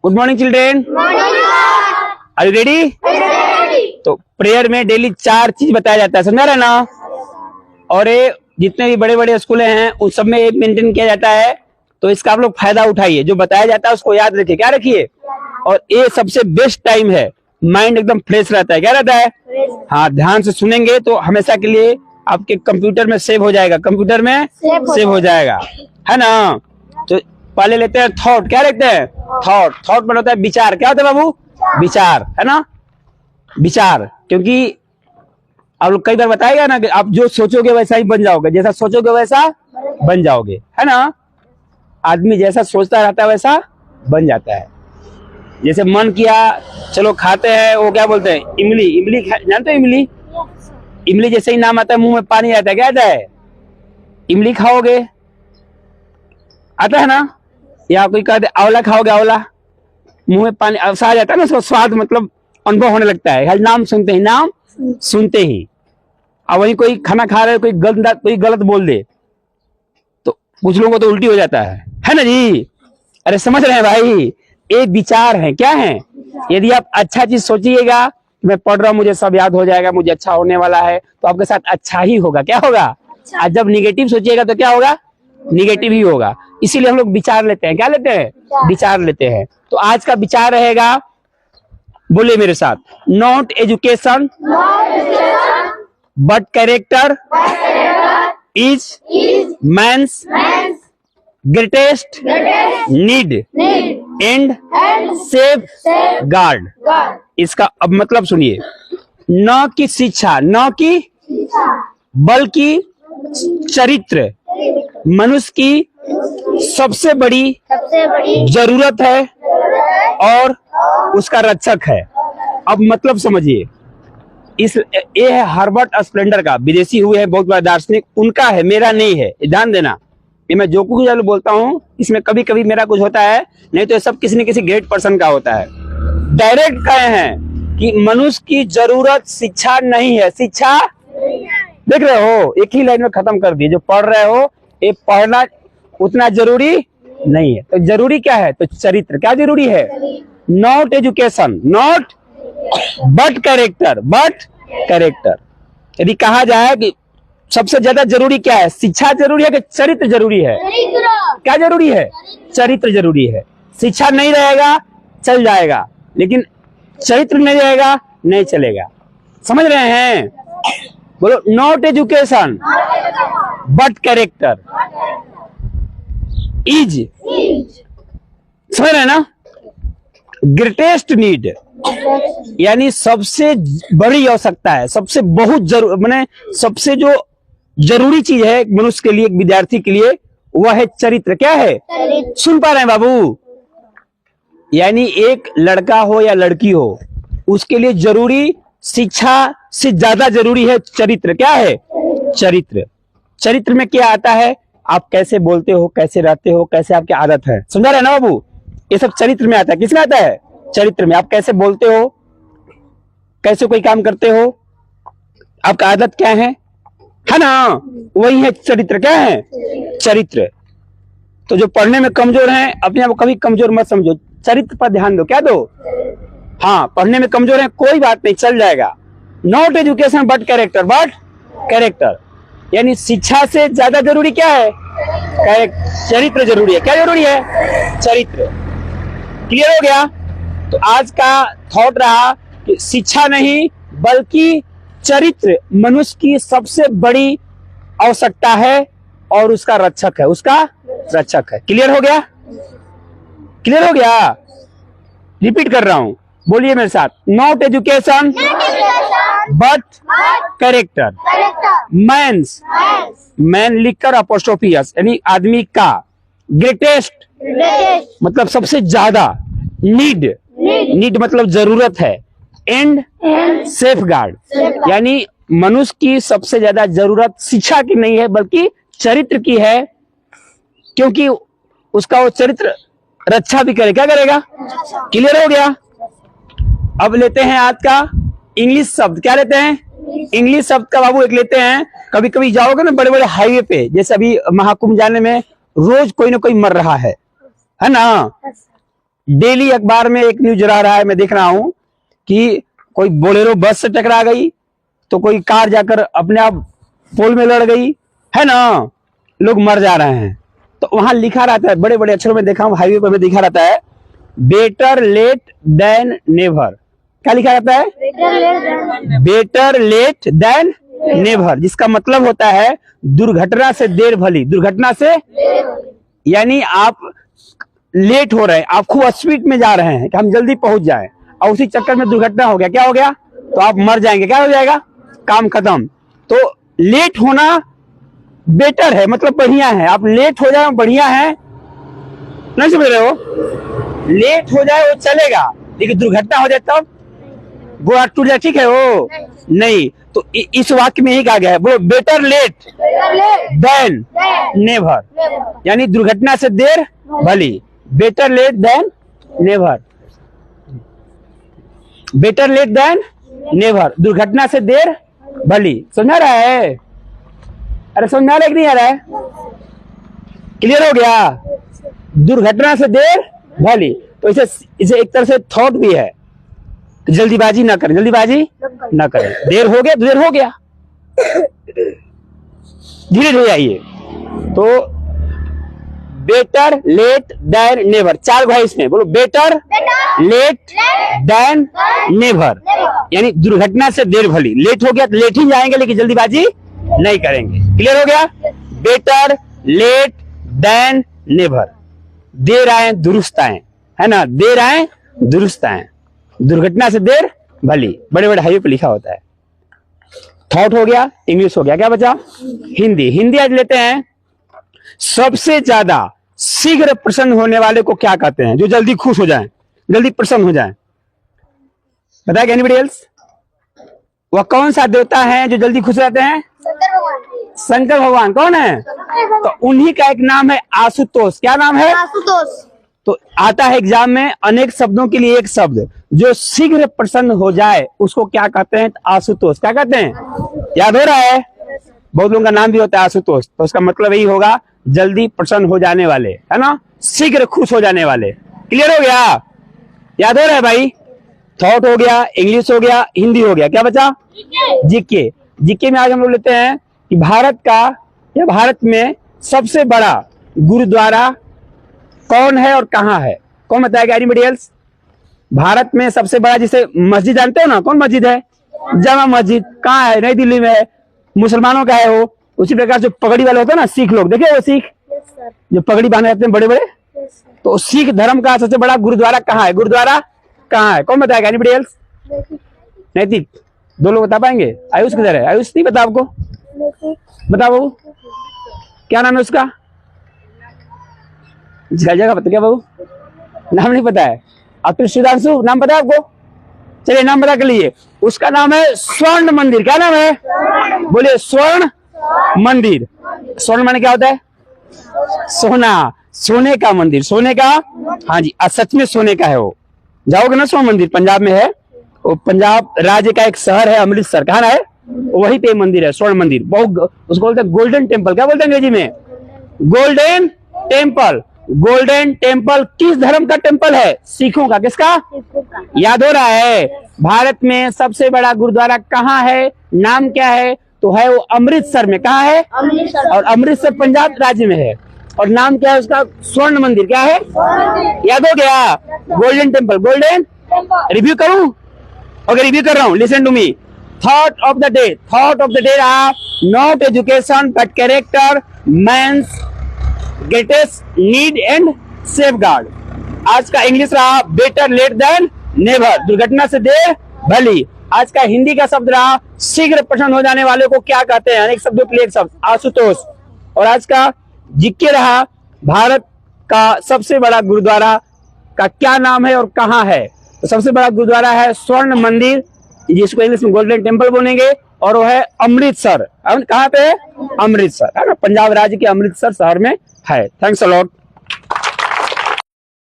Good morning children. Are you ready? तो prayer में daily 4 चीज बताया जाता है, समझा रहे ना? और ये जितने भी बड़े बड़े स्कूल हैं उन सब में ये मेंटेन किया जाता है, तो इसका आप लोग फायदा उठाइए। जो बताया जाता है उसको याद रखिए। क्या रखिए? और ये सबसे बेस्ट टाइम है, माइंड एकदम फ्रेश रहता है। क्या रहता है? हाँ, ध्यान से सुनेंगे तो हमेशा के लिए आपके कंप्यूटर में सेव हो जाएगा, कंप्यूटर में सेव हो जाएगा, है ना? तो पहले लेते हैं थॉट। क्या लेते हैं? थॉट। थॉट में होता है विचार। क्या होता है बाबू? विचार, है ना? विचार। क्योंकि आप लोग कई बार बताएगा ना कि आप जो सोचोगे वैसा ही बन जाओगे, जैसा सोचोगे वैसा बन जाओगे, है ना? आदमी जैसा सोचता रहता है वैसा बन जाता है। जैसे मन किया चलो खाते हैं, वो क्या बोलते हैं? इमली। इमली जानते हो? इमली, इमली जैसे ही नाम आता है मुंह में पानी आता है। क्या आता है? इमली खाओगे, आता है ना? या कोई कहते आंवला खाओगे, आंवला, मुंह में पानी आ जाता है ना, उसका स्वाद मतलब अनुभव होने लगता है नाम सुनते ही, नाम सुनते ही। और वही कोई खाना खा रहे, कोई गलत बोल दे तो कुछ लोगों को तो उल्टी हो जाता है ना जी? अरे समझ रहे हैं भाई? एक विचार है। क्या है? यदि आप अच्छा चीज सोचिएगा, मैं पढ़ रहा हूँ मुझे सब याद हो जाएगा, मुझे अच्छा होने वाला है, तो आपके साथ अच्छा ही होगा। क्या होगा? और जब निगेटिव सोचिएगा तो क्या होगा? निगेटिव ही होगा। इसीलिए हम लोग विचार लेते हैं। क्या लेते हैं? विचार लेते हैं। तो आज का विचार रहेगा, बोलिए मेरे साथ, not education but character is man's greatest need and safeguard. इसका अब मतलब सुनिए, न कि शिक्षा, न कि बल्कि चरित्र मनुष्य की सबसे बड़ी जरूरत है और उसका रक्षक है। अब मतलब समझिए, ये है हर्बर्ट स्प्लेंडर का, विदेशी हुए हैं, बहुत बड़ा दार्शनिक, उनका है, मेरा नहीं है। ध्यान देना, ये मैं जो कुछ बोलता हूँ इसमें कभी कभी मेरा कुछ होता है, नहीं तो ये सब किसी न किसी ग्रेट पर्सन का होता है। डायरेक्ट कहे हैं कि मनुष्य की जरूरत शिक्षा नहीं है। शिक्षा देख रहे हो, एक ही लाइन में खत्म कर दिए। जो पढ़ रहे हो, ये पढ़ना उतना जरूरी नहीं है। तो जरूरी क्या है? तो चरित्र। क्या जरूरी है? Not education, not but character, but character. यदि कहा जाए कि सबसे ज्यादा जरूरी क्या है, शिक्षा जरूरी है कि चरित्र जरूरी है? क्या जरूरी है? चरित्र जरूरी है। शिक्षा नहीं रहेगा चल जाएगा, लेकिन चरित्र नहीं रहेगा नहीं चलेगा। समझ रहे हैं? बोलो, not education but character is, समझ रहे हैं ना? ग्रेटेस्ट नीड, यानी सबसे बड़ी आवश्यकता है, सबसे बहुत जरूर, माने सबसे जो जरूरी चीज है मनुष्य के लिए, एक विद्यार्थी के लिए, वह है चरित्र। क्या है? सुन पा रहे हैं बाबू? यानी एक लड़का हो या लड़की हो, उसके लिए जरूरी शिक्षा से ज्यादा जरूरी है चरित्र। क्या है? चरित्र। चरित्र में क्या आता है? आप कैसे बोलते हो, कैसे रहते हो, कैसे आपकी आदत है। समझा रहे ना बाबू? ये सब चरित्र में आता है। किसमें आता है? चरित्र में। आप कैसे बोलते हो, कैसे कोई काम करते हो, आपका आदत क्या है ना? वही है चरित्र। क्या है? चरित्र। तो जो पढ़ने में कमजोर हैं, अपने आप को कभी कमजोर मत समझो, चरित्र पर ध्यान दो। क्या दो? हाँ, पढ़ने में कमजोर है, कोई बात नहीं, चल जाएगा। Not education but character, but character, यानी शिक्षा से ज्यादा जरूरी क्या है? चरित्र जरूरी है। क्या जरूरी है? चरित्र। क्लियर हो गया? तो आज का थॉट रहा कि शिक्षा नहीं बल्कि चरित्र मनुष्य की सबसे बड़ी आवश्यकता है और उसका रक्षक है, उसका रक्षक है। क्लियर हो गया? क्लियर हो गया? रिपीट कर रहा हूं, बोलिए मेरे साथ, not education but character. Man's, man लिखकर अपोस्ट्रोफी एस, यानी आदमी का। ग्रेटेस्ट मतलब सबसे ज्यादा। नीड, नीड मतलब जरूरत है। एंड सेफ गार्ड, यानी मनुष्य की सबसे ज्यादा जरूरत शिक्षा की नहीं है बल्कि चरित्र की है, क्योंकि उसका वो चरित्र रक्षा भी करे। क्या करेगा? क्लियर हो गया? अब लेते हैं आज का इंग्लिश शब्द। क्या लेते हैं? इंग्लिश शब्द का बाबू एक लेते हैं। कभी कभी जाओगे ना बड़े बड़े हाईवे पे, जैसे अभी महाकुंभ जाने में रोज कोई ना कोई मर रहा है ना? डेली अखबार में एक न्यूज आ रहा है, मैं देख रहा हूं कि कोई बोलेरो बस से टकरा गई, तो कोई कार जाकर अपने आप पोल में लड़ गई, है ना, लोग मर जा रहे हैं। तो वहां लिखा रहता है, बड़े बड़े अक्षरों में देखा हूं, हाईवे पर भी लिखा रहता है, बेटर लेट देन नेवर। क्या लिखा रहता है? बेटर लेट देन नेवर, जिसका मतलब होता है दुर्घटना से देर भली। दुर्घटना से यानी आप लेट हो रहे हैं, आप खूब स्पीड में जा रहे हैं कि हम जल्दी पहुंच जाएं, और उसी चक्कर में दुर्घटना हो गया, क्या हो गया? तो आप मर जाएंगे, क्या हो जाएगा? काम खत्म। तो लेट होना बेटर है, मतलब बढ़िया है। आप लेट हो जाए बढ़िया है, नहीं समझ रहे हो? लेट हो जाए वो चलेगा, लेकिन दुर्घटना हो जाए तब वो हाथ टूट जाए, ठीक है वो नहीं। तो इस वाक्य में ही कहा गया है, वो बेटर लेट देन नेवर, यानी दुर्घटना से देर भली। Better late than never, better late than never, दुर्घटना से देर भली। समझ रहा है? अरे समझ रहा है कि नहीं आ रहा है? क्लियर हो गया? दुर्घटना से देर भली। तो इसे एक तरह से थॉट भी है, जल्दीबाजी ना करें, जल्दीबाजी ना करें। देर हो गया, देर हो गया, धीरे धीरे आइए। तो बेटर लेट देन नेवर, चार भाई इसमें, बोलो बेटर लेट देन नेवर, यानी दुर्घटना से देर भली। लेट हो गया तो लेट ही जाएंगे, लेकिन जल्दीबाजी नहीं करेंगे। क्लियर हो गया? बेटर लेट देन नेवर, देर आए दुरुस्त आए, है ना, देर आए दुरुस्त आए, दुर्घटना से देर भली। बड़े बड़े हाईवे पे लिखा होता है। थॉट हो गया, इंग्लिश हो गया, क्या बचा? हिंदी। हिंदी आज लेते हैं। सबसे ज्यादा शीघ्र प्रसन्न होने वाले को क्या कहते हैं? जो जल्दी खुश हो जाए, जल्दी प्रसन्न हो जाए। बताएगा एनीबॉडी एल्स? वह कौन सा देवता है जो जल्दी खुश रहते हैं? शंकर भगवान। कौन है? तो उन्हीं का एक नाम है आशुतोष। क्या नाम है? आशुतोष। तो आता है एग्जाम में, अनेक शब्दों के लिए एक शब्द, जो शीघ्र प्रसन्न हो जाए उसको क्या कहते हैं? आशुतोष। क्या कहते हैं? याद हो रहा है? बहुत लोगों का नाम भी होता है आशुतोष, तो उसका मतलब यही होगा जल्दी प्रसन्न हो जाने वाले, है ना, शीघ्र खुश हो जाने वाले। क्लियर हो गया? याद हो रहा है भाई? थॉट हो गया, इंग्लिश हो गया, हिंदी हो गया, क्या बचा? जीके। जीके में आज हम लोग लेते हैं कि भारत का या भारत में सबसे बड़ा गुरुद्वारा कौन है और कहाँ है? कौन बताएगा? Anybody else? भारत में सबसे बड़ा, जिसे मस्जिद जानते हो ना, कौन मस्जिद है? जामा मस्जिद। कहाँ है? नई दिल्ली में है, मुसलमानों का है वो। उसी प्रकार जो पगड़ी वाले होते हैं ना, सिख लोग, देखे वो सिख जो पगड़ी बांधे रहते हैं बड़े बड़े, तो सिख धर्म का सबसे बड़ा गुरुद्वारा कहाँ है? गुरुद्वारा कहाँ है? कौन बताएगा? Anybody else? नैतिक। दो लोग बता पाएंगे? आयुष किधर है? आयुष नहीं पता आपको? बताओ बाबू, क्या नाम है उसका? जगह पता क्या बाबू? नाम नहीं पता है? अब फिर सुधांशु नाम पता है आपको? चलिए नाम बता कर लीजिए। उसका नाम है स्वर्ण मंदिर। क्या नाम है? बोलिए स्वर्ण मंदिर। स्वर्ण माने क्या होता है? सोना, सोने का मंदिर, सोने का। हाँ जी, सच में सोने का है वो। जाओगे ना स्वर्ण मंदिर, पंजाब में है वो, पंजाब राज्य का एक शहर है अमृतसर, कहाँ है? वहीं पे मंदिर है, स्वर्ण मंदिर। बहुत, उसको बोलते हैं गोल्डन टेम्पल। क्या बोलते हैं अंग्रेजी में? Golden Temple. गोल्डन टेम्पल किस धर्म का टेम्पल है? सिखों का। किसका? याद हो रहा है? भारत में सबसे बड़ा गुरुद्वारा कहाँ है? नाम क्या है? तो है वो अमृतसर में। कहाँ है? अमृतसर। और अमृतसर पंजाब राज्य में है। और नाम क्या है उसका? स्वर्ण मंदिर। क्या है? याद हो गया? Golden Temple. गोल्डन। रिव्यू करूं? ओके, रिव्यू कर रहा हूं। Listen to me. Thought of the day. Thought of the day रहा, not education but character man's greatest need and safeguard. आज का इंग्लिश रहा, बेटर लेट देन नेवर, दुर्घटना से देर भली। आज का हिंदी का शब्द रहा, शीघ्र प्रसन्न हो जाने वाले को क्या कहते हैं? अनेक शब्दों के लिए एक शब्द, आशुतोष। और आज का जीके रहा, भारत का सबसे बड़ा गुरुद्वारा का क्या नाम है और कहाँ है? तो सबसे बड़ा गुरुद्वारा है स्वर्ण मंदिर, जिसको इंग्लिश में गोल्डन टेम्पल बोलेंगे, और वो है अमृतसर। कहाँ पे है? अमृतसर, है ना, पंजाब राज्य के अमृतसर शहर में है। Thanks a lot.